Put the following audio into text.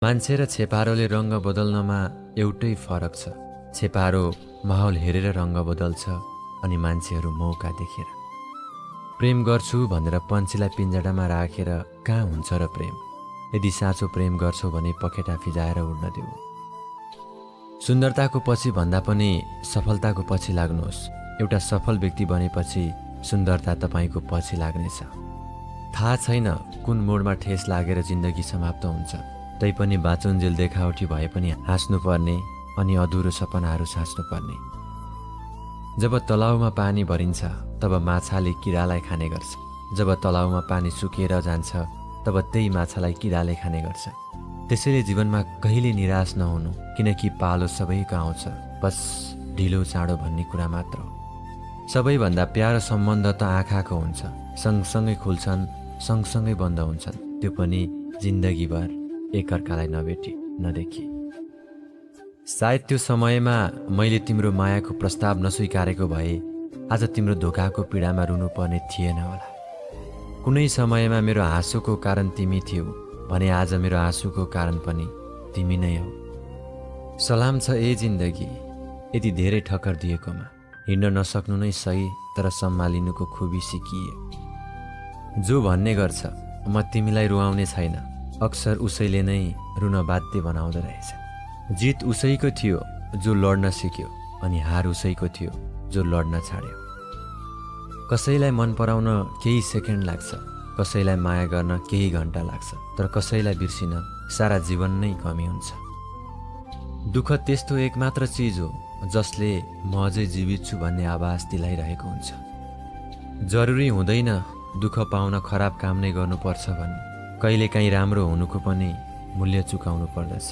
मान्छे र छेपारोले रङ्ग बदल्नमा एउटै फरक छ। छेपारो माहौल हेरेर रङ्ग बदल्छ अनि मान्छेहरू मौका देखेर। प्रेम गर्छु भनेर पन्छीलाई पिञ्जडामा राखेर कहाँ हुन्छ र प्रेम? यदि साँचो प्रेम गर्छौ भने पखेटा फिजाएर उड्न देऊ। सुन्दरताको पछि भन्दा पनि सफलताको पछि लाग्नुहोस्। एउटा सफल व्यक्ति बनेपछि सुन्दरता तपाईको पछि लाग्नेछ। थाहा छैन कुन मोडमा ठेस लागेर जिन्दगी समाप्त हुन्छ, तैपनि बाँचुन्जेल देखावटी भए पनि हाँस्नुपर्ने अनि अधुरो सपनाहरू साच्नुपर्ने। जब तलाउमा पानी भरिन्छ तब माछाले किरालाई खाने गर्छ। जब तलाउमा पानी सुकेर जान्छ तब त्यही माछालाई किराले खाने गर्छ। त्यसैले जीवनमा कहिले निराश नहुनु, किनकि पालो सबैको आउँछ, बस ढिलो चाँडो भन्ने कुरा मात्र हो। सबैभन्दा प्यारो सम्बन्ध त आँखाको हुन्छ। सँगसँगै खुल्छन्, सँगसँगै बन्द हुन्छन्, त्यो पनि जिन्दगीभर एकअर्कालाई नभेटी नदेखी। सायद त्यो समयमा मैले तिम्रो मायाको प्रस्ताव नस्वीकारेको भए आज तिम्रो धोकाको पीडामा रुनुपर्ने थिएन होला। कुनै समयमा मेरो हाँसोको कारण तिमी थियौ भने आज मेरो आँसुको कारण पनि तिमी नै हौ। सलाम छ ए जिन्दगी यति धेरै ठक्कर दिएकोमा। हिँड्न नसक्नु नै सही, तर सम्हालिनुको खुबी सिकिए। जो भन्ने गर्छ म तिमीलाई रुवाउने छैन, अक्सर उसैले नै रुन बाध्य बनाउँदो रहेछ। जित उसैको थियो जो लड्न सिक्यो, अनि हार उसैको थियो जो लड्न छाड्यो। कसैलाई मन पराउन केही सेकेन्ड लाग्छ, कसैलाई माया गर्न केही घन्टा लाग्छ, तर कसैलाई बिर्सिन सारा जीवन नै कमी हुन्छ। दुःख त्यस्तो एकमात्र चिज हो जसले म अझै जीवित छु भन्ने आभास दिलाइरहेको हुन्छ। जरुरी हुँदैन दुःख पाउन खराब काम नै गर्नुपर्छ भन्ने। कहिलेकाहीँ राम्रो हुनुको पनि मूल्य चुकाउनु पर्दछ।